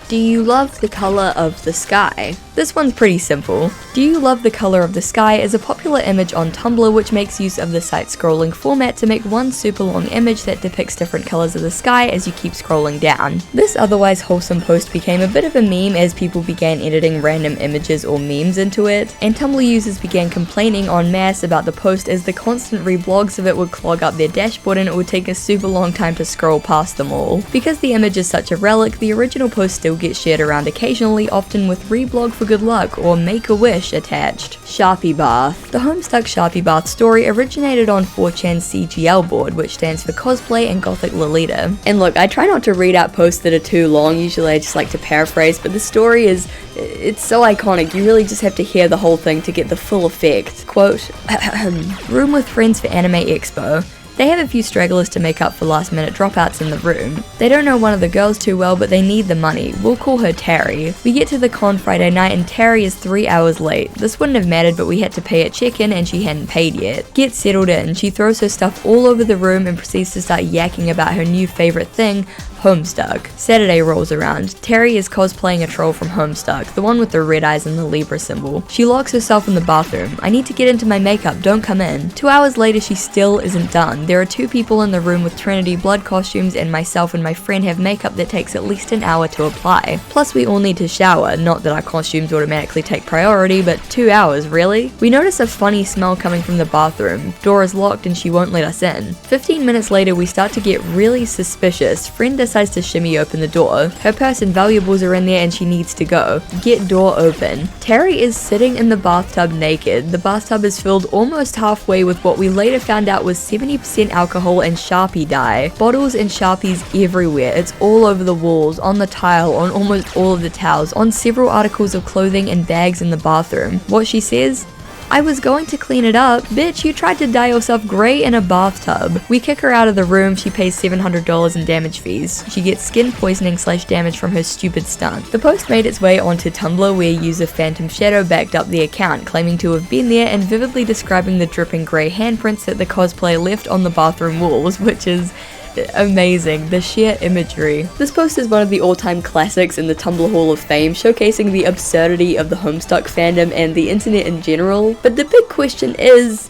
Do you love the color of the sky? This one's pretty simple. Do you love the color of the sky is a popular image on Tumblr which makes use of the site scrolling format to make one super long image that depicts different colors of the sky as you keep scrolling down. This otherwise wholesome post became a bit of a meme as people began editing random images or memes into it, and Tumblr users began complaining en masse about the post as the constant reblogs of it would clog up their dashboard and it would take a super long time to scroll past them all. Because the image is such a relic, the original post still gets shared around occasionally, often with reblog for good luck or make-a-wish attached. Sharpie Bath. The Homestuck Sharpie Bath story originated on 4chan's CGL board, which stands for Cosplay and Gothic Lolita. And look, I try not to read out posts that are too long, usually I just like to paraphrase, but the story it's so iconic, you really just have to hear the whole thing to get the full effect. Quote, "Room with friends for Anime Expo. They have a few stragglers to make up for last minute dropouts in the room. They don't know one of the girls too well, but they need the money. We'll call her Terry. We get to the con Friday night and Terry is 3 hours late. This wouldn't have mattered, but we had to pay at check-in and she hadn't paid yet. Get settled in. She throws her stuff all over the room and proceeds to start yakking about her new favorite thing, Homestuck. Saturday rolls around. Terry is cosplaying a troll from Homestuck, the one with the red eyes and the Libra symbol. She locks herself in the bathroom. I need to get into my makeup, don't come in. 2 hours later she still isn't done. There are 2 people in the room with Trinity blood costumes and myself and my friend have makeup that takes at least an hour to apply. Plus we all need to shower, not that our costumes automatically take priority, but 2 hours, really? We notice a funny smell coming from the bathroom. Door is locked and she won't let us in. 15 minutes later we start to get really suspicious. Friend decides to shimmy open the door. Her purse and valuables are in there and she needs to go. Get door open. Terry is sitting in the bathtub naked. The bathtub is filled almost halfway with what we later found out was 70% alcohol and Sharpie dye. Bottles and Sharpies everywhere. It's all over the walls, on the tile, on almost all of the towels, on several articles of clothing and bags in the bathroom. What she says? I was going to clean it up. Bitch, you tried to dye yourself grey in a bathtub. We kick her out of the room. She pays $700 in damage fees. She gets skin poisoning / damage from her stupid stunt. The post made its way onto Tumblr where user Phantom Shadow backed up the account, claiming to have been there and vividly describing the dripping grey handprints that the cosplayer left on the bathroom walls, which is amazing, the sheer imagery. This post is one of the all-time classics in the Tumblr Hall of Fame, showcasing the absurdity of the Homestuck fandom and the internet in general. But the big question is,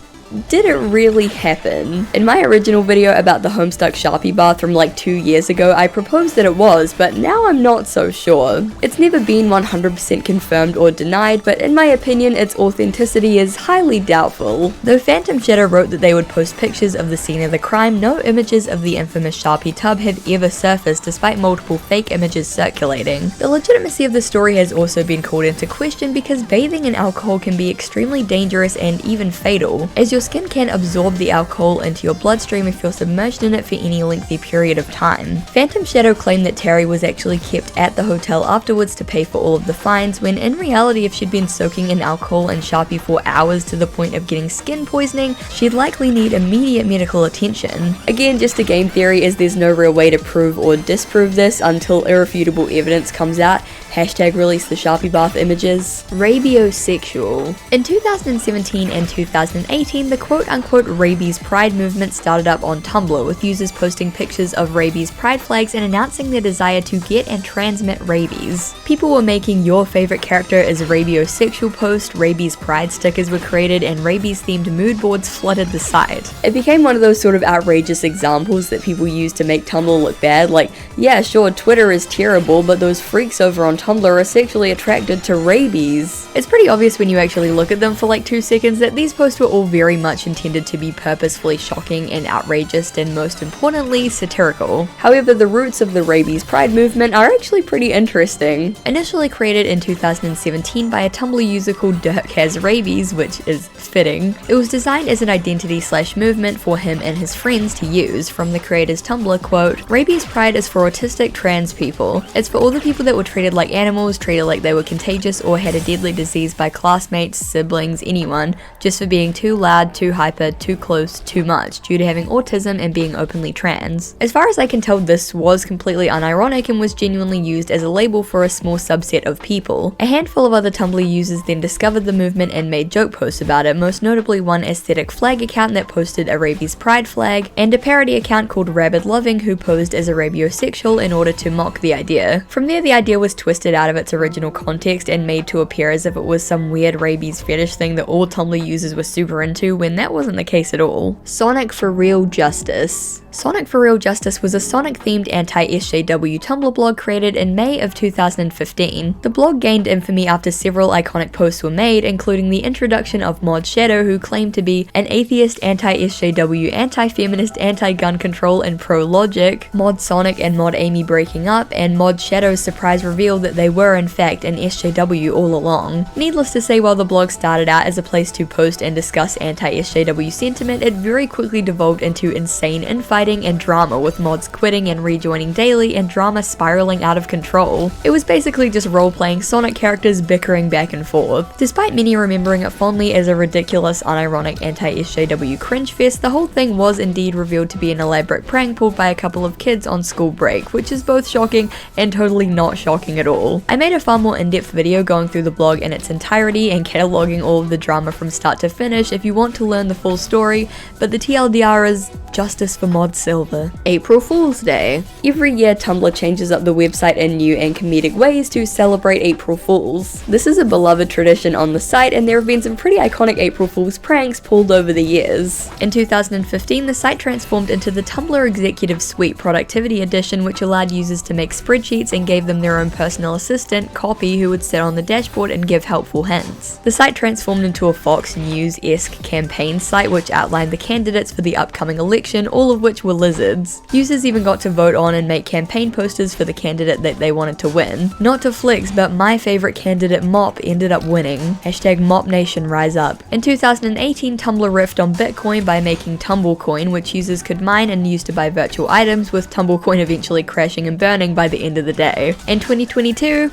did it really happen? In my original video about the Homestuck Sharpie Bath from like 2 years ago, I proposed that it was, but now I'm not so sure. It's never been 100% confirmed or denied, but in my opinion, its authenticity is highly doubtful. Though Phantom Shadow wrote that they would post pictures of the scene of the crime, no images of the infamous Sharpie tub have ever surfaced despite multiple fake images circulating. The legitimacy of the story has also been called into question because bathing in alcohol can be extremely dangerous and even fatal, as your skin can absorb the alcohol into your bloodstream if you're submerged in it for any lengthy period of time. Phantom Shadow claimed that Terry was actually kept at the hotel afterwards to pay for all of the fines, when in reality if she'd been soaking in alcohol and Sharpie for hours to the point of getting skin poisoning, she'd likely need immediate medical attention. Again, just a game theory as there's no real way to prove or disprove this until irrefutable evidence comes out, Hashtag release the Sharpie bath images. Rabiosexual. In 2017 and 2018, the quote-unquote rabies pride movement started up on Tumblr, with users posting pictures of rabies pride flags and announcing their desire to get and transmit rabies. People were making your favorite character as rabiosexual post, rabies pride stickers were created, and rabies-themed mood boards flooded the site. It became one of those sort of outrageous examples that people use to make Tumblr look bad, like, yeah, sure, Twitter is terrible, but those freaks over on Tumblr are sexually attracted to rabies. It's pretty obvious when you actually look at them for like 2 seconds that these posts were all very much intended to be purposefully shocking and outrageous, and most importantly, satirical. However, the roots of the rabies pride movement are actually pretty interesting. Initially created in 2017 by a Tumblr user called Dirk Has Rabies, which is fitting, it was designed as an identity/movement for him and his friends to use. From the creator's Tumblr quote, "Rabies pride is for autistic trans people. It's for all the people that were treated like animals, treated like they were contagious or had a deadly disease by classmates, siblings, anyone, just for being too loud, too hyper, too close, too much, due to having autism and being openly trans." As far as I can tell, this was completely unironic and was genuinely used as a label for a small subset of people. A handful of other Tumblr users then discovered the movement and made joke posts about it, most notably one aesthetic flag account that posted a rabies pride flag, and a parody account called Rabid Loving who posed as a rabiosexual in order to mock the idea. From there, the idea was twisted out of its original context and made to appear as if it was some weird rabies fetish thing that all Tumblr users were super into, when that wasn't the case at all. Sonic for Real Justice. Sonic for Real Justice was a Sonic-themed anti-SJW Tumblr blog created in May of 2015. The blog gained infamy after several iconic posts were made, including the introduction of Mod Shadow, who claimed to be an atheist, anti-SJW, anti-feminist, anti-gun control, and pro-logic, Mod Sonic and Mod Amy breaking up, and Mod Shadow's surprise reveal that they were in fact an SJW all along. Needless to say, while the blog started out as a place to post and discuss anti-SJW sentiment, it very quickly devolved into insane infighting and drama, with mods quitting and rejoining daily, and drama spiraling out of control. It was basically just role-playing Sonic characters bickering back and forth. Despite many remembering it fondly as a ridiculous, unironic anti-SJW cringe fest, the whole thing was indeed revealed to be an elaborate prank pulled by a couple of kids on school break, which is both shocking and totally not shocking at all. I made a far more in-depth video going through the blog in its entirety and cataloging all of the drama from start to finish if you want to learn the full story, but the TLDR is justice for Mod Silver. April Fool's Day. Every year, Tumblr changes up the website in new and comedic ways to celebrate April Fools. This is a beloved tradition on the site, and there have been some pretty iconic April Fool's pranks pulled over the years. In 2015, the site transformed into the Tumblr Executive Suite Productivity Edition, which allowed users to make spreadsheets and gave them their own personal assistant, Copy, who would sit on the dashboard and give helpful hints. The site transformed into a Fox News-esque campaign site which outlined the candidates for the upcoming election, all of which were lizards. Users even got to vote on and make campaign posters for the candidate that they wanted to win. Not to flex, but my favorite candidate, Mop, ended up winning. Hashtag Mop Nation rise up. In 2018, Tumblr riffed on Bitcoin by making Tumblecoin, which users could mine and use to buy virtual items, with Tumblecoin eventually crashing and burning by the end of the day. In 2022,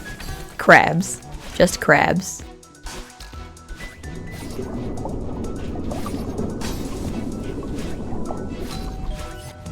crabs. Just crabs.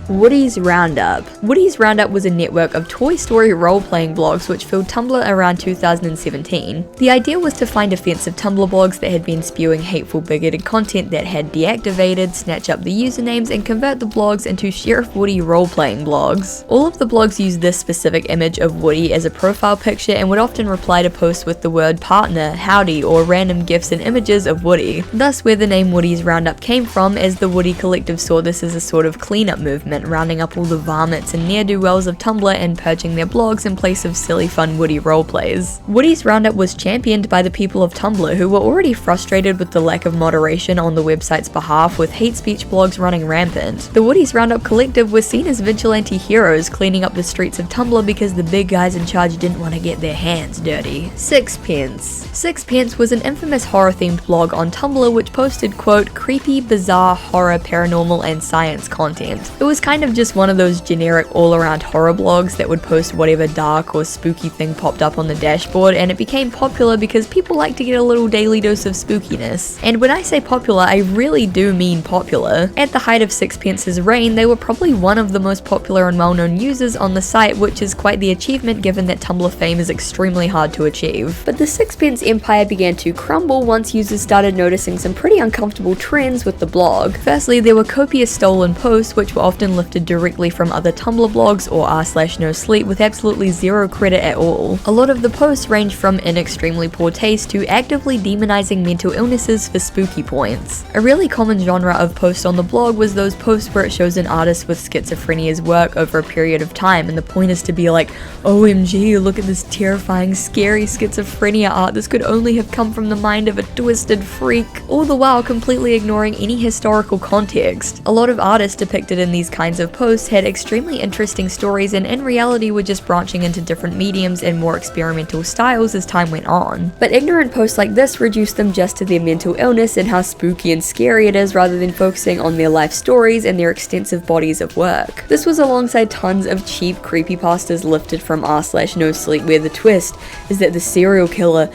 Woody's Roundup. Woody's Roundup was a network of Toy Story role-playing blogs which filled Tumblr around 2017. The idea was to find offensive Tumblr blogs that had been spewing hateful, bigoted content that had deactivated, snatch up the usernames, and convert the blogs into Sheriff Woody role-playing blogs. All of the blogs used this specific image of Woody as a profile picture and would often reply to posts with the word partner, howdy, or random gifs and images of Woody. Thus where the name Woody's Roundup came from, as the Woody Collective saw this as a sort of cleanup movement, rounding up all the varmints and ne'er-do-wells of Tumblr and purging their blogs in place of silly fun Woody roleplays. Woody's Roundup was championed by the people of Tumblr, who were already frustrated with the lack of moderation on the website's behalf, with hate speech blogs running rampant. The Woody's Roundup Collective was seen as vigilante heroes cleaning up the streets of Tumblr because the big guys in charge didn't want to get their hands dirty. Sixpence. Sixpence was an infamous horror-themed blog on Tumblr which posted, quote, creepy, bizarre, horror, paranormal, and science content. It was kind of just one of those generic all-around horror blogs that would post whatever dark or spooky thing popped up on the dashboard, and it became popular because people like to get a little daily dose of spookiness. And when I say popular, I really do mean popular. At the height of Sixpence's reign, they were probably one of the most popular and well-known users on the site, which is quite the achievement given that Tumblr fame is extremely hard to achieve. But the Sixpence empire began to crumble once users started noticing some pretty uncomfortable trends with the blog. Firstly, there were copious stolen posts, which were often lifted directly from other Tumblr blogs or r/nosleep with absolutely zero credit at all. A lot of the posts range from in extremely poor taste to actively demonizing mental illnesses for spooky points. A really common genre of post on the blog was those posts where it shows an artist with schizophrenia's work over a period of time, and the point is to be like, OMG, look at this terrifying, scary schizophrenia art, this could only have come from the mind of a twisted freak, all the while completely ignoring any historical context. A lot of artists depicted in these kinds of posts had extremely interesting stories, and in reality were just branching into different mediums and more experimental styles as time went on. But ignorant posts like this reduced them just to their mental illness and how spooky and scary it is, rather than focusing on their life stories and their extensive bodies of work. This was alongside tons of cheap creepypastas lifted from r/nosleep, where the twist is that the serial killer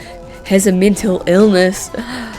has a mental illness.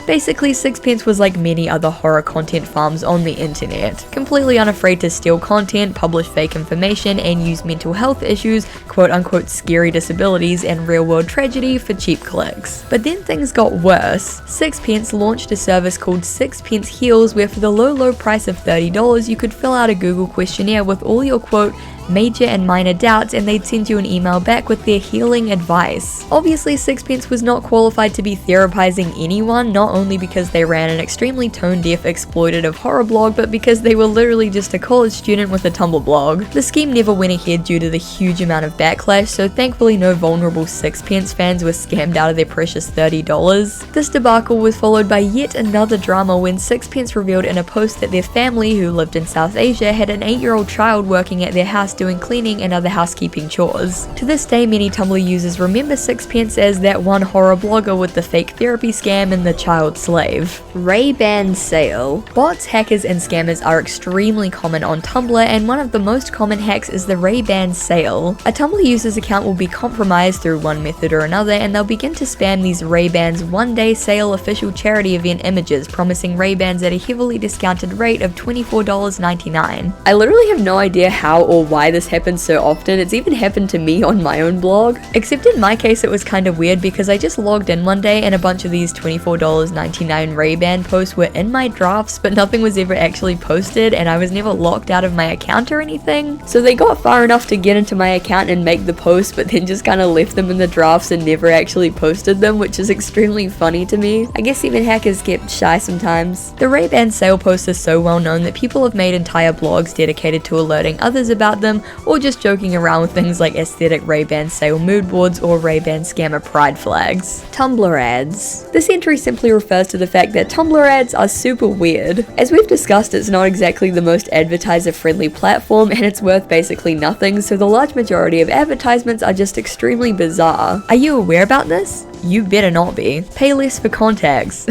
Basically, Sixpence was like many other horror content farms on the internet, completely unafraid to steal content, publish fake information, and use mental health issues, quote-unquote scary disabilities, and real-world tragedy for cheap clicks. But then things got worse. Sixpence launched a service called Sixpence Heals, where for the low price of $30, you could fill out a Google questionnaire with all your quote major and minor doubts, and they'd send you an email back with their healing advice. Obviously, Sixpence was not qualified to be therapizing anyone, not only because they ran an extremely tone-deaf exploitative horror blog, but because they were literally just a college student with a Tumblr blog. The scheme never went ahead due to the huge amount of backlash, so thankfully no vulnerable Sixpence fans were scammed out of their precious $30. This debacle was followed by yet another drama when Sixpence revealed in a post that their family, who lived in South Asia, had an 8-year-old child working at their house doing cleaning and other housekeeping chores. To this day, many Tumblr users remember Sixpence as that one horror blogger with the fake therapy scam and the child slave. Ray-Ban sale. Bots, hackers, and scammers are extremely common on Tumblr, and one of the most common hacks is the Ray-Ban sale. A Tumblr user's account will be compromised through one method or another, and they'll begin to spam these Ray-Bans one-day sale official charity event images, promising Ray-Bans at a heavily discounted rate of $24.99. I literally have no idea how or why this happens so often. It's even happened to me on my own blog. Except in my case it was kind of weird because I just logged in one day and a bunch of these $24.99 Ray-Ban posts were in my drafts, but nothing was ever actually posted, and I was never locked out of my account or anything. So they got far enough to get into my account and make the post, but then just kind of left them in the drafts and never actually posted them, which is extremely funny to me. I guess even hackers get shy sometimes. The Ray-Ban sale post is so well known that people have made entire blogs dedicated to alerting others about them, or just joking around with things like aesthetic Ray-Ban sale mood boards or Ray-Ban scammer pride flags. Tumblr ads. This entry simply refers to the fact that Tumblr ads are super weird. As we've discussed, it's not exactly the most advertiser-friendly platform, and it's worth basically nothing, so the large majority of advertisements are just extremely bizarre. Are you aware about this? You better not be. Pay less for contacts.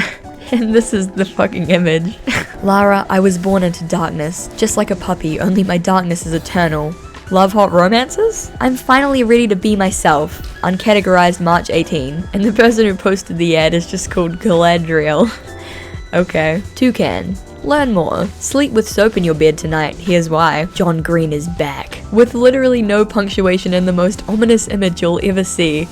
And this is the fucking image. Lara, I was born into darkness, just like a puppy, only my darkness is eternal. Love hot romances? I'm finally ready to be myself. Uncategorized March 18. And the person who posted the ad is just called Galadriel. Okay. Toucan. Learn more. Sleep with soap in your bed tonight. Here's why. John Green is back. With literally no punctuation and the most ominous image you'll ever see.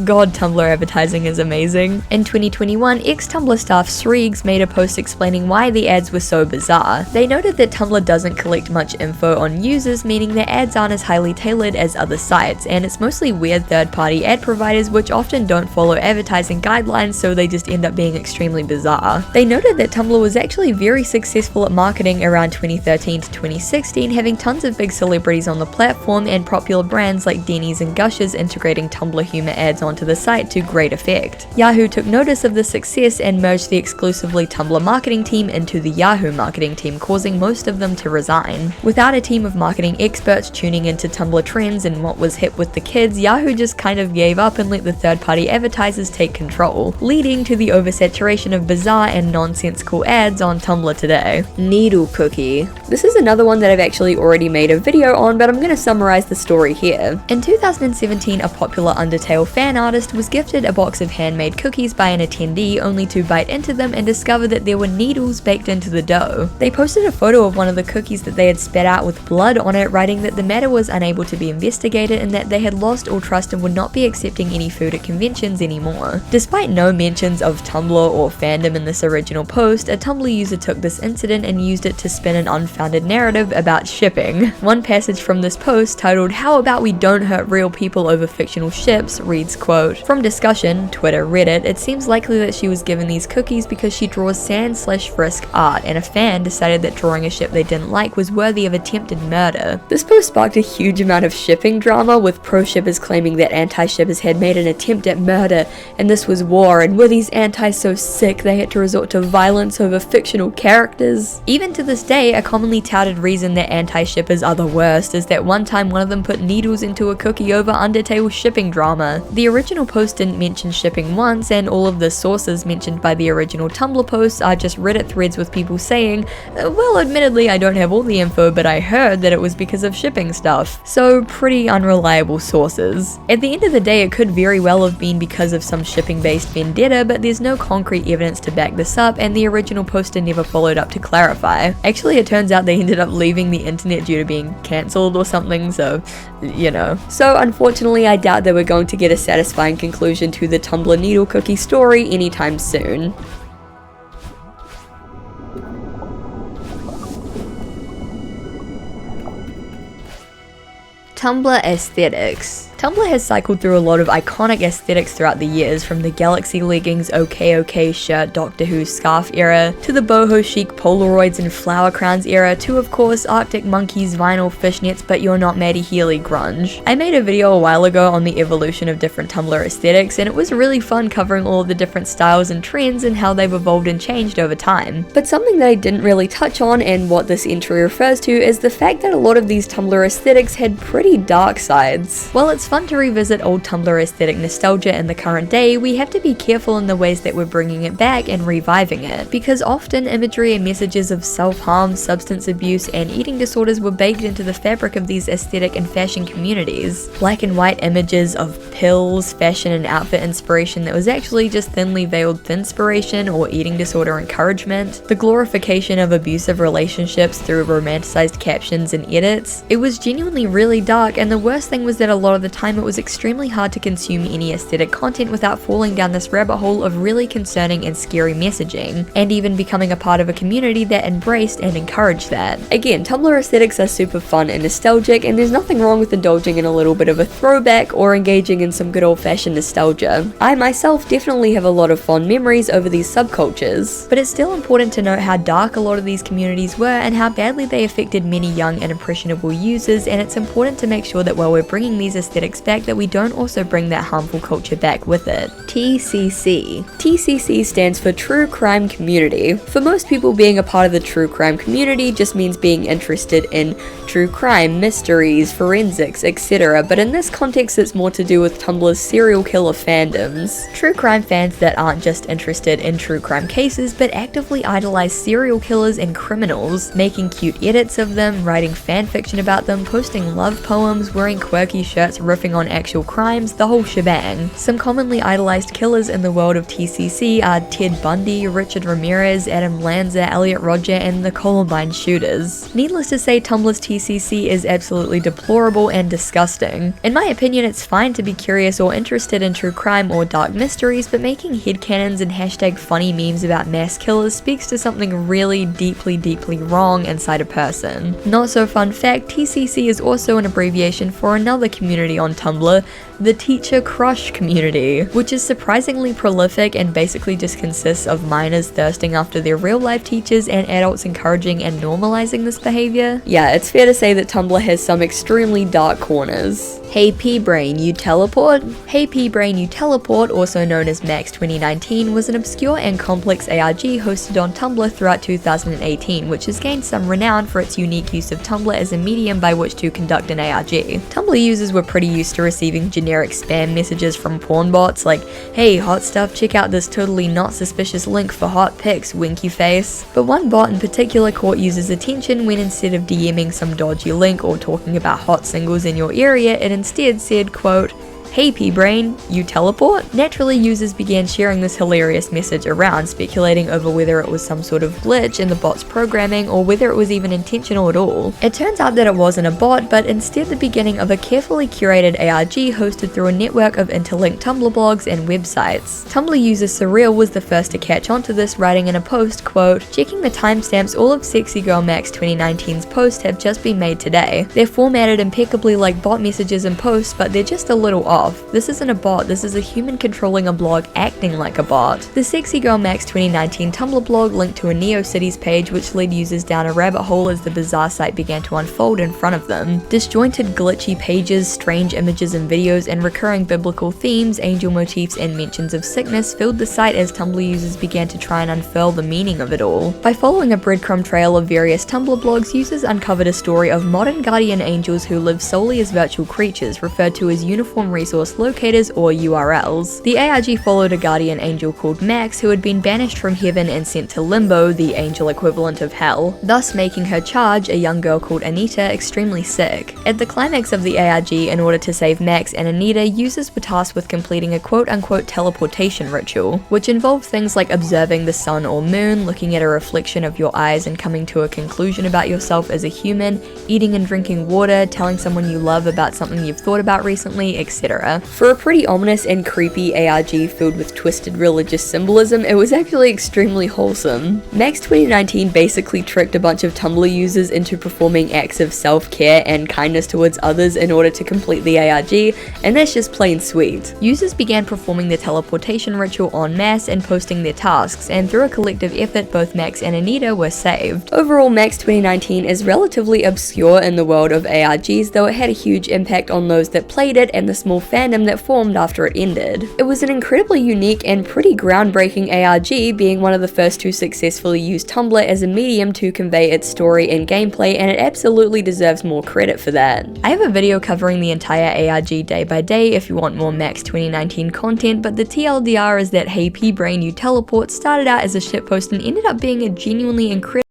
God, Tumblr advertising is amazing. In 2021, ex-Tumblr staff Sreegs made a post explaining why the ads were so bizarre. They noted that Tumblr doesn't collect much info on users, meaning their ads aren't as highly tailored as other sites, and it's mostly weird third-party ad providers which often don't follow advertising guidelines, so they just end up being extremely bizarre. They noted that Tumblr was actually very successful at marketing around 2013 to 2016, having tons of big celebrities on the platform, and popular brands like Denny's and Gushers integrating Tumblr humor ads onto the site to great effect. Yahoo took notice of the success and merged the exclusively Tumblr marketing team into the Yahoo marketing team, causing most of them to resign. Without a team of marketing experts tuning into Tumblr trends and what was hip with the kids, Yahoo just kind of gave up and let the third-party advertisers take control, leading to the oversaturation of bizarre and nonsensical ads on Tumblr today. Needle cookie. This is another one that I've actually already made a video on, but I'm going to summarize the story here. In 2017, a popular Undertale fan artist was gifted a box of handmade cookies by an attendee, only to bite into them and discover that there were needles baked into the dough. They posted a photo of one of the cookies that they had spat out with blood on it, writing that the matter was unable to be investigated and that they had lost all trust and would not be accepting any food at conventions anymore. Despite no mentions of Tumblr or fandom in this original post, a Tumblr user took this incident and used it to spin an unfounded narrative about shipping. One passage from this post, titled "How about we don't hurt real people over fictional ships," reads, quote, "From discussion, Twitter, Reddit, it seems likely that she was given these cookies because she draws sand/frisk art, and a fan decided that drawing a ship they didn't like was worthy of attempted murder." This post sparked a huge amount of shipping drama, with pro-shippers claiming that anti-shippers had made an attempt at murder, and this was war, and were these antis so sick they had to resort to violence over fictional characters? Even to this day, a commonly touted reason that anti-shippers are the worst is that one time one of them put needles into a cookie over Undertale shipping drama. The original post didn't mention shipping once, and all of the sources mentioned by the original Tumblr posts are just Reddit threads with people saying, well, admittedly I don't have all the info, but I heard that it was because of shipping stuff. So pretty unreliable sources. At the end of the day, it could very well have been because of some shipping-based vendetta, but there's no concrete evidence to back this up, and the original poster never followed up to clarify. Actually, it turns out they ended up leaving the internet due to being cancelled or something, so, you know. So unfortunately, I doubt that we're going to get a satisfying conclusion to the Tumblr needle cookie story anytime soon. Tumblr aesthetics. Tumblr has cycled through a lot of iconic aesthetics throughout the years, from the Galaxy leggings, OK shirt, Doctor Who scarf era, to the boho chic Polaroids and flower crowns era, to of course Arctic Monkeys, vinyl fishnets, but you're not Maddie Healy grunge. I made a video a while ago on the evolution of different Tumblr aesthetics, and it was really fun covering all of the different styles and trends and how they've evolved and changed over time. But something that I didn't really touch on, and what this entry refers to, is the fact that a lot of these Tumblr aesthetics had pretty dark sides. While it's fun to revisit old Tumblr aesthetic nostalgia in the current day, we have to be careful in the ways that we're bringing it back and reviving it, because often imagery and messages of self-harm, substance abuse, and eating disorders were baked into the fabric of these aesthetic and fashion communities. Black and white images of pills, fashion, and outfit inspiration that was actually just thinly veiled thinspiration or eating disorder encouragement, the glorification of abusive relationships through romanticized captions and edits. It was genuinely really dark, and the worst thing was that a lot of the time it was extremely hard to consume any aesthetic content without falling down this rabbit hole of really concerning and scary messaging, and even becoming a part of a community that embraced and encouraged that. Again, Tumblr aesthetics are super fun and nostalgic, and there's nothing wrong with indulging in a little bit of a throwback or engaging in some good old-fashioned nostalgia. I myself definitely have a lot of fond memories over these subcultures, but it's still important to note how dark a lot of these communities were and how badly they affected many young and impressionable users, and it's important to make sure that while we're bringing these aesthetics back, that we don't also bring that harmful culture back with it. TCC. TCC stands for True Crime Community. For most people, being a part of the true crime community just means being interested in true crime, mysteries, forensics, etc., but in this context it's more to do with Tumblr's serial killer fandoms. True crime fans that aren't just interested in true crime cases, but actively idolize serial killers and criminals, making cute edits of them, writing fanfiction about them, posting love poems, wearing quirky shirts riffing on actual crimes, the whole shebang. Some commonly idolized killers in the world of TCC are Ted Bundy, Richard Ramirez, Adam Lanza, Elliot Rodger, and the Columbine shooters. Needless to say, Tumblr's TCC is absolutely deplorable and disgusting. In my opinion, it's fine to be curious or interested in true crime or dark mysteries, but making headcanons and hashtag funny memes about mass killers speaks to something really deeply wrong inside a person. Not so fun fact, TCC is also an abbreviation for another community on Tumblr, the teacher crush community, which is surprisingly prolific and basically just consists of minors thirsting after their real-life teachers and adults encouraging and normalizing this behavior. Yeah, it's fair to say that Tumblr has some extremely dark corners. Hey P-Brain, you teleport? Hey P-Brain, you teleport, also known as Max 2019, was an obscure and complex ARG hosted on Tumblr throughout 2018, which has gained some renown for its unique use of Tumblr as a medium by which to conduct an ARG. Tumblr users were pretty used to receiving generic spam messages from porn bots like, hey hot stuff, check out this totally not suspicious link for hot pics, winky face. But one bot in particular caught users' attention when instead of DMing some dodgy link or talking about hot singles in your area, it instead said, quote, hey P-Brain, you teleport? Naturally, users began sharing this hilarious message around, speculating over whether it was some sort of glitch in the bot's programming or whether it was even intentional at all. It turns out that it wasn't a bot, but instead the beginning of a carefully curated ARG hosted through a network of interlinked Tumblr blogs and websites. Tumblr user Surreal was the first to catch on to this, writing in a post, quote, checking the timestamps, all of Sexy Girl Max 2019's posts have just been made today. They're formatted impeccably like bot messages and posts, but they're just a little off. This isn't a bot, this is a human controlling a blog acting like a bot. The Sexy Girl Max 2019 Tumblr blog linked to a NeoCities page which led users down a rabbit hole as the bizarre site began to unfold in front of them. Disjointed glitchy pages, strange images and videos, and recurring biblical themes, angel motifs, and mentions of sickness filled the site as Tumblr users began to try and unfurl the meaning of it all. By following a breadcrumb trail of various Tumblr blogs, users uncovered a story of modern guardian angels who live solely as virtual creatures, referred to as uniform resource locators or URLs. The ARG followed a guardian angel called Max who had been banished from heaven and sent to Limbo, the angel equivalent of hell, thus making her charge, a young girl called Anita, extremely sick. At the climax of the ARG, in order to save Max and Anita, users were tasked with completing a quote-unquote teleportation ritual, which involved things like observing the sun or moon, looking at a reflection of your eyes and coming to a conclusion about yourself as a human, eating and drinking water, telling someone you love about something you've thought about recently, etc. For a pretty ominous and creepy ARG filled with twisted religious symbolism, it was actually extremely wholesome. Max 2019 basically tricked a bunch of Tumblr users into performing acts of self-care and kindness towards others in order to complete the ARG, and that's just plain sweet. Users began performing the teleportation ritual en masse and posting their tasks, and through a collective effort, both Max and Anita were saved. Overall, Max 2019 is relatively obscure in the world of ARGs, though it had a huge impact on those that played it and the small fandom that formed after it ended. It was an incredibly unique and pretty groundbreaking ARG, being one of the first to successfully use Tumblr as a medium to convey its story and gameplay, and it absolutely deserves more credit for that. I have a video covering the entire ARG day by day if you want more Max 2019 content, but the TLDR is that Hey P-Brain You Teleport started out as a shitpost and ended up being a genuinely incredible